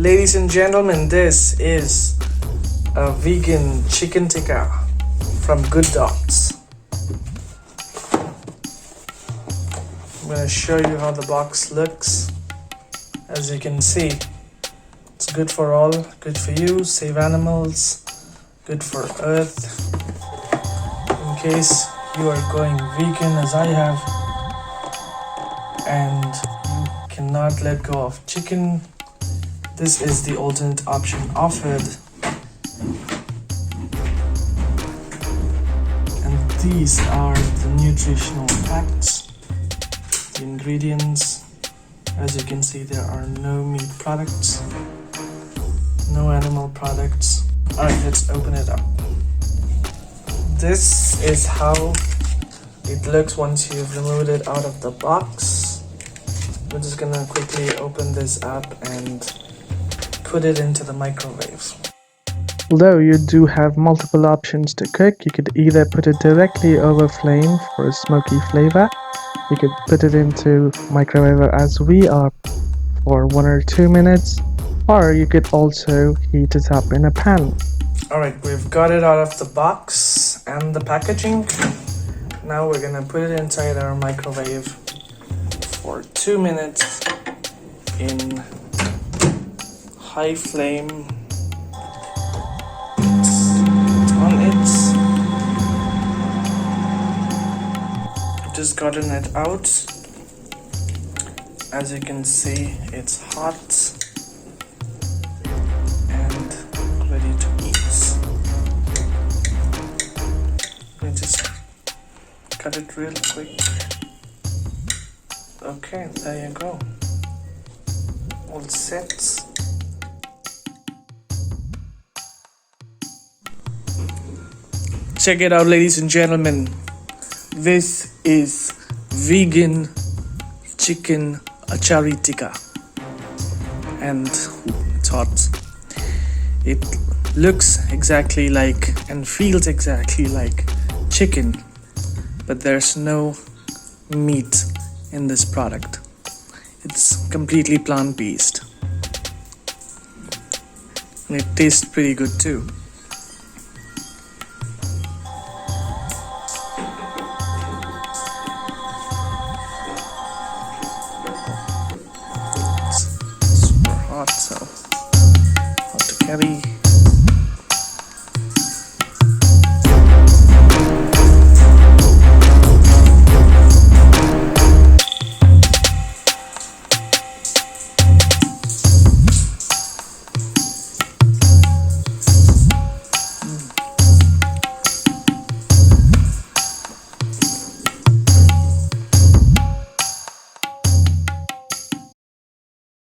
Ladies and gentlemen, this is a vegan chicken tikka from Good Dogs. I'm going to show you how the box looks. As you can see, it's good for all, good for you, save animals, good for earth. In case you are going vegan as I have and you cannot let go of chicken, this is the alternate option offered. And these are the nutritional facts, the ingredients. As you can see, there are no meat products, no animal products. Alright, let's open it up. This is how it looks once you've removed it out of the box. We're just gonna quickly open this up and put it into the microwave. Although you do have multiple options to cook, you could either put it directly over flame for a smoky flavor. You could put it into microwave as we are for 1 or 2 minutes, or you could also heat it up in a pan. Alright, we've got it out of the box and the packaging. Now we're gonna put it inside our microwave for 2 minutes in high flame. It's on it. Just gotten it out. As you can see, it's hot and ready to eat. Let me just cut it real quick. Okay, there you go. All set. Check it out, ladies and gentlemen. This is vegan chicken Achari Tikka, and it's hot. It looks exactly like and feels exactly like chicken, but there's no meat in this product. It's completely plant-based, and it tastes pretty good too. Super hot, so hard to carry.